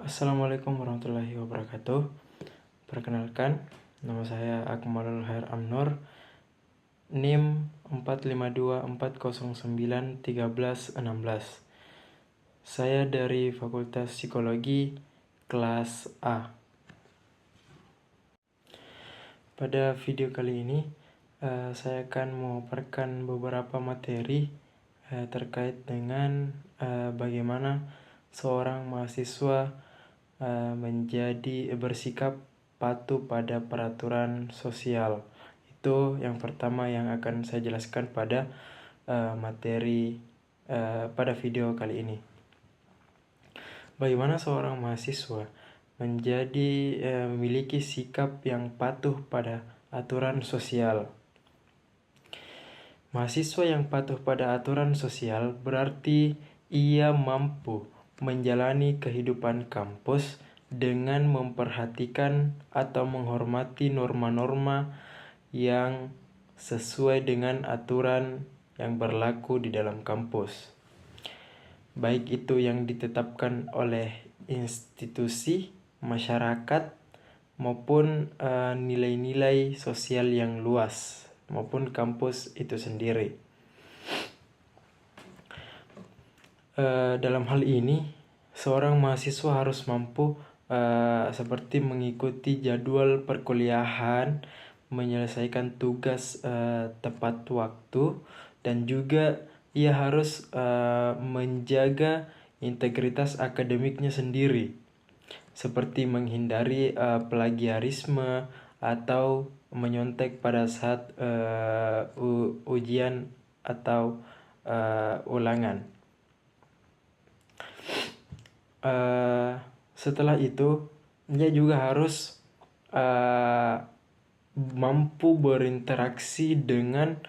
Assalamualaikum warahmatullahi wabarakatuh. Perkenalkan, nama saya Akmalul Khair Amnur, NIM 45240913116. Saya dari Fakultas Psikologi kelas A. Pada video kali ini, saya akan memaparkan beberapa materi terkait dengan bagaimana seorang mahasiswa menjadi bersikap patuh pada peraturan sosial. Itu yang pertama yang akan saya jelaskan pada pada video kali ini. Bagaimana seorang mahasiswa menjadi memiliki sikap yang patuh pada aturan sosial. Mahasiswa yang patuh pada aturan sosial berarti ia mampu menjalani kehidupan kampus dengan memperhatikan atau menghormati norma-norma yang sesuai dengan aturan yang berlaku di dalam kampus, baik itu yang ditetapkan oleh institusi, masyarakat, maupun nilai-nilai sosial yang luas, maupun kampus itu sendiri. Dalam hal ini, seorang mahasiswa harus mampu seperti mengikuti jadwal perkuliahan, menyelesaikan tugas tepat waktu, dan juga ia harus menjaga integritas akademiknya sendiri, seperti menghindari plagiarisme atau menyontek pada saat ujian atau ulangan. Setelah itu, dia juga harus mampu berinteraksi dengan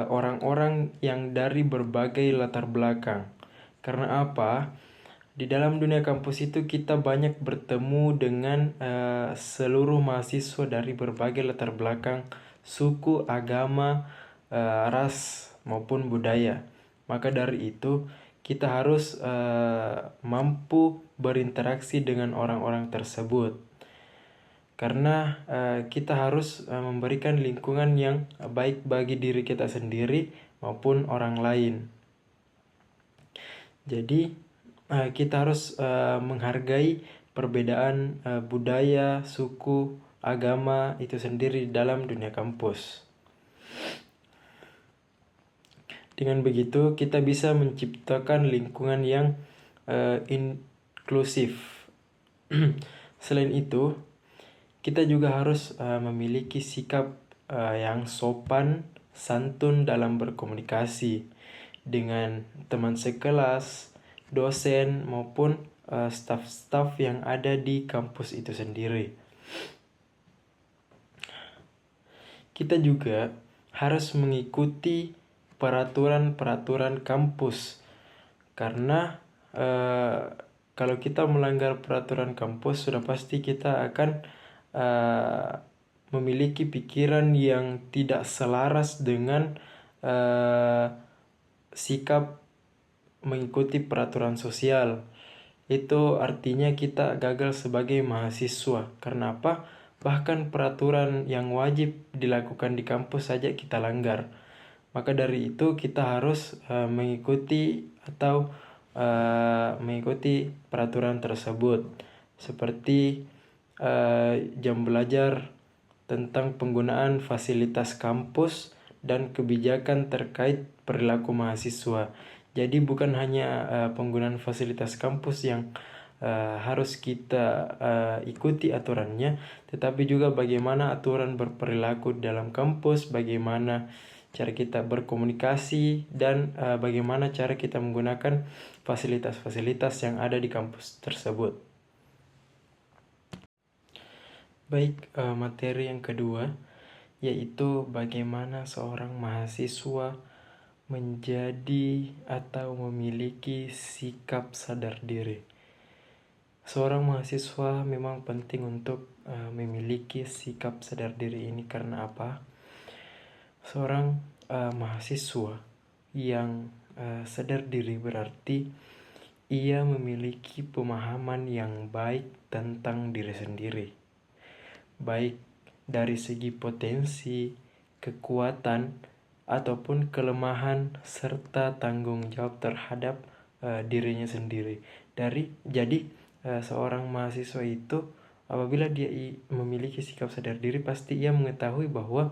orang-orang yang dari berbagai latar belakang. Karena apa? Di dalam dunia kampus itu kita banyak bertemu dengan seluruh mahasiswa dari berbagai latar belakang, suku, agama, ras, maupun budaya. Maka dari itu, kita harus mampu berinteraksi dengan orang-orang tersebut. Karena kita harus memberikan lingkungan yang baik bagi diri kita sendiri maupun orang lain. Jadi kita harus menghargai perbedaan budaya, suku, agama itu sendiri dalam dunia kampus. Dengan begitu, kita bisa menciptakan lingkungan yang inklusif. Selain itu, kita juga harus memiliki sikap yang sopan, santun dalam berkomunikasi dengan teman sekelas, dosen, maupun staf-staf yang ada di kampus itu sendiri. Kita juga harus mengikuti peraturan-peraturan kampus, karena kalau kita melanggar peraturan kampus, sudah pasti kita akan memiliki pikiran yang tidak selaras dengan sikap mengikuti peraturan sosial. Itu artinya kita gagal sebagai mahasiswa. Karena apa? Bahkan peraturan yang wajib dilakukan di kampus saja kita langgar. Maka dari itu kita harus mengikuti peraturan tersebut, seperti jam belajar, tentang penggunaan fasilitas kampus, dan kebijakan terkait perilaku mahasiswa. Jadi bukan hanya penggunaan fasilitas kampus yang harus kita ikuti aturannya, tetapi juga bagaimana aturan berperilaku dalam kampus, bagaimana cara kita berkomunikasi, dan bagaimana cara kita menggunakan fasilitas-fasilitas yang ada di kampus tersebut. Baik, materi yang kedua yaitu bagaimana seorang mahasiswa menjadi atau memiliki sikap sadar diri. Seorang mahasiswa memang penting untuk memiliki sikap sadar diri ini. Karena apa? Seorang mahasiswa yang sadar diri berarti ia memiliki pemahaman yang baik tentang diri sendiri, baik dari segi potensi, kekuatan, ataupun kelemahan serta tanggung jawab terhadap dirinya sendiri. Jadi seorang mahasiswa itu apabila dia memiliki sikap sadar diri, pasti ia mengetahui bahwa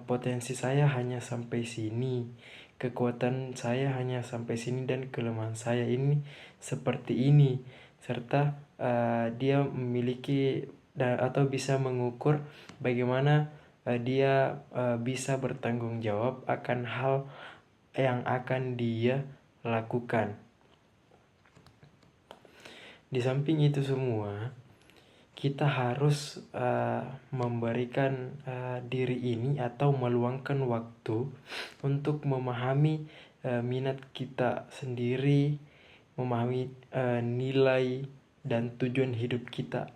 potensi saya hanya sampai sini, kekuatan saya hanya sampai sini, dan kelemahan saya ini seperti ini, serta dia memiliki atau bisa mengukur bagaimana dia bisa bertanggung jawab akan hal yang akan dia lakukan. Di samping itu semua, kita harus memberikan diri ini atau meluangkan waktu untuk memahami minat kita sendiri, memahami nilai dan tujuan hidup kita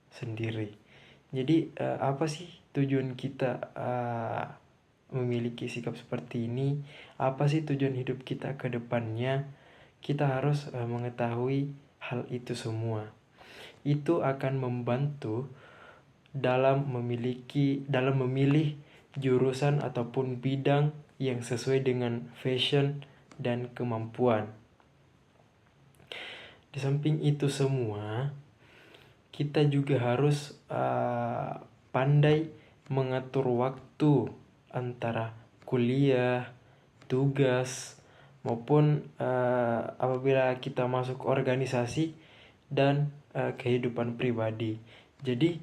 sendiri. Jadi apa sih tujuan kita memiliki sikap seperti ini? Apa sih tujuan hidup kita ke depannya? Kita harus mengetahui hal itu semua. Itu akan membantu dalam memilih jurusan ataupun bidang yang sesuai dengan passion dan kemampuan. Di samping itu semua, kita juga harus pandai mengatur waktu antara kuliah, tugas, maupun apabila kita masuk organisasi dan kehidupan pribadi. Jadi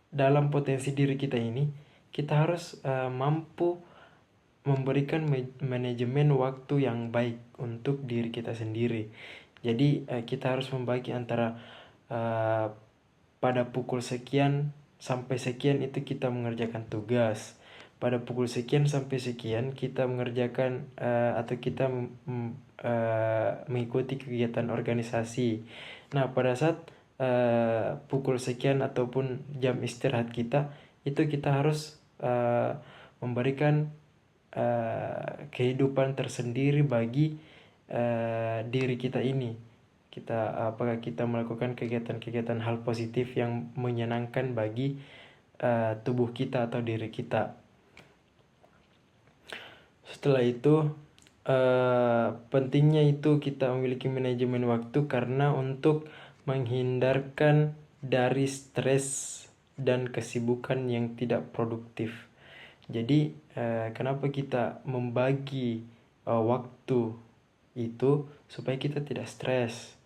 dalam potensi diri kita ini, kita harus mampu memberikan manajemen waktu yang baik untuk diri kita sendiri. Jadi kita harus membagi antara pada pukul sekian sampai sekian itu kita mengerjakan tugas, pada pukul sekian sampai sekian kita mengerjakan atau kita mengikuti kegiatan organisasi. Nah, pada saat pukul sekian ataupun jam istirahat kita, itu kita harus memberikan kehidupan tersendiri bagi diri kita ini. Apakah kita melakukan kegiatan-kegiatan hal positif yang menyenangkan bagi tubuh kita atau diri kita. Setelah itu pentingnya itu kita memiliki manajemen waktu karena untuk menghindarkan dari stres dan kesibukan yang tidak produktif. Jadi kenapa kita membagi waktu itu supaya kita tidak stres.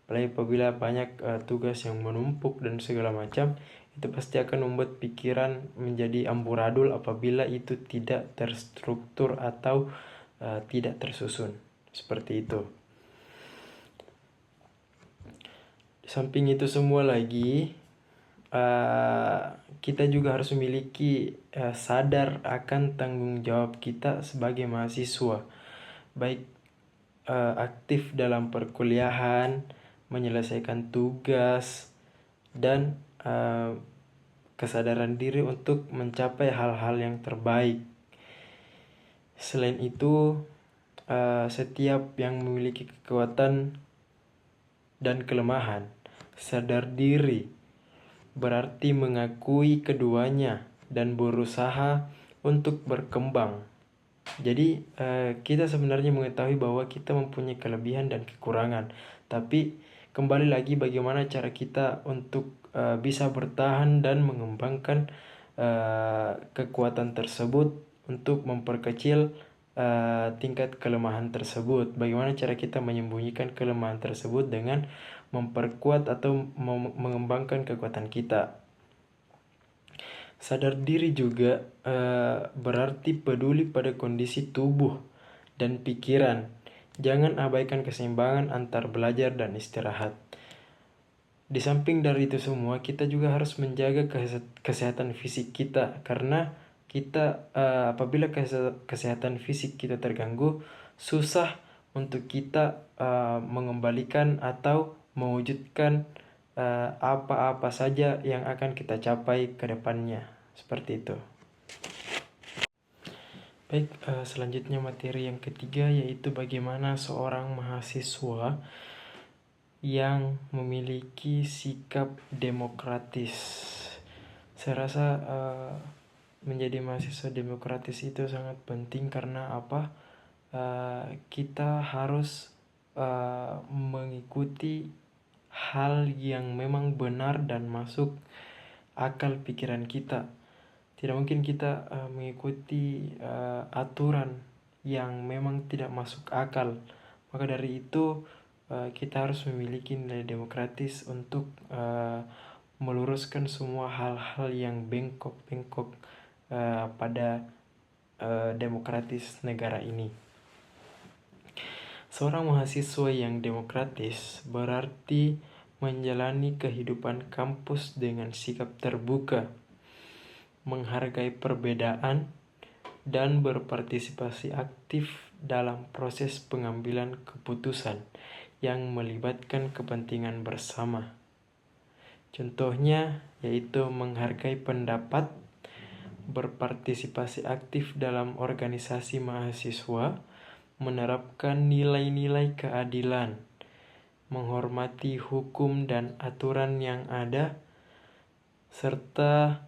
Apalagi apabila banyak tugas yang menumpuk dan segala macam, itu pasti akan membuat pikiran menjadi amburadul apabila itu tidak terstruktur atau tidak tersusun. Seperti itu. Di samping itu semua lagi, kita juga harus memiliki sadar akan tanggung jawab kita sebagai mahasiswa, baik aktif dalam perkuliahan, menyelesaikan tugas, dan kesadaran diri untuk mencapai hal-hal yang terbaik. Selain itu, setiap yang memiliki kekuatan dan kelemahan, sadar diri berarti mengakui keduanya dan berusaha untuk berkembang. Jadi kita sebenarnya mengetahui bahwa kita mempunyai kelebihan dan kekurangan, tapi kembali lagi bagaimana cara kita untuk bisa bertahan dan mengembangkan kekuatan tersebut untuk memperkecil tingkat kelemahan tersebut. Bagaimana cara kita menyembunyikan kelemahan tersebut dengan memperkuat atau mengembangkan kekuatan kita. Sadar diri juga berarti peduli pada kondisi tubuh dan pikiran. Jangan abaikan keseimbangan antar belajar dan istirahat. Di samping dari itu semua, kita juga harus menjaga kesehatan fisik kita, karena kita apabila kesehatan fisik kita terganggu, susah untuk kita mengembalikan atau mewujudkan apa-apa saja yang akan kita capai ke depannya. Seperti itu. Baik, selanjutnya materi yang ketiga yaitu bagaimana seorang mahasiswa yang memiliki sikap demokratis. Saya rasa menjadi mahasiswa demokratis itu sangat penting karena apa? Kita harus mengikuti hal yang memang benar dan masuk akal pikiran kita. Tidak mungkin kita mengikuti aturan yang memang tidak masuk akal. Maka dari itu kita harus memiliki nilai demokratis untuk meluruskan semua hal-hal yang bengkok-bengkok pada demokratis negara ini. Seorang mahasiswa yang demokratis berarti menjalani kehidupan kampus dengan sikap terbuka, menghargai perbedaan, dan berpartisipasi aktif dalam proses pengambilan keputusan yang melibatkan kepentingan bersama. Contohnya yaitu menghargai pendapat, berpartisipasi aktif dalam organisasi mahasiswa, menerapkan nilai-nilai keadilan, menghormati hukum dan aturan yang ada, serta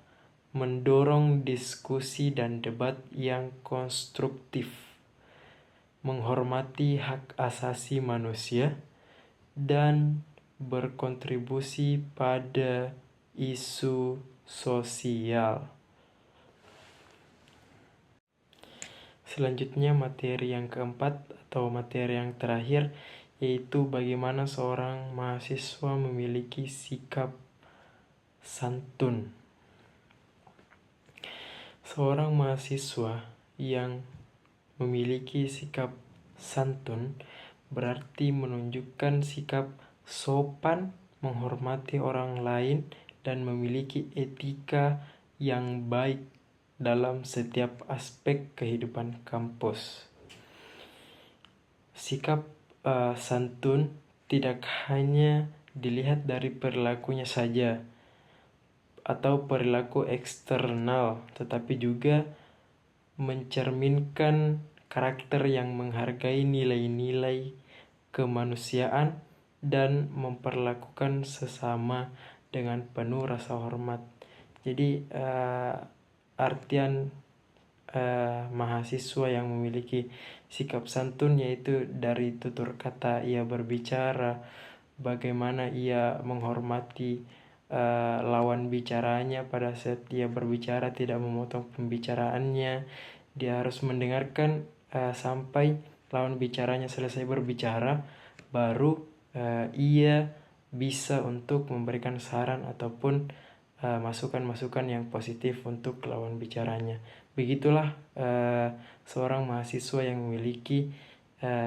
mendorong diskusi dan debat yang konstruktif, menghormati hak asasi manusia, dan berkontribusi pada isu sosial. Selanjutnya materi yang keempat atau materi yang terakhir yaitu bagaimana seorang mahasiswa memiliki sikap santun. Seorang mahasiswa yang memiliki sikap santun berarti menunjukkan sikap sopan, menghormati orang lain, dan memiliki etika yang baik dalam setiap aspek kehidupan kampus. Sikap santun tidak hanya dilihat dari perilakunya saja atau perilaku eksternal, tetapi juga mencerminkan karakter yang menghargai nilai-nilai kemanusiaan dan memperlakukan sesama dengan penuh rasa hormat. Jadi artian mahasiswa yang memiliki sikap santun yaitu dari tutur kata ia berbicara, bagaimana ia menghormati lawan bicaranya pada saat dia berbicara, tidak memotong pembicaraannya. Dia harus mendengarkan sampai lawan bicaranya selesai berbicara, baru ia bisa untuk memberikan saran ataupun masukan-masukan yang positif untuk lawan bicaranya. Begitulah seorang mahasiswa yang memiliki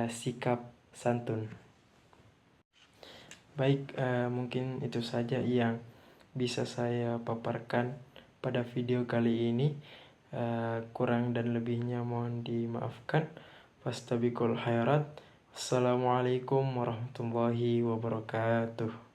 sikap santun. Baik, mungkin itu saja yang bisa saya paparkan pada video kali ini. Kurang dan lebihnya mohon dimaafkan. Fastabiqul khairat. Assalamualaikum warahmatullahi wabarakatuh.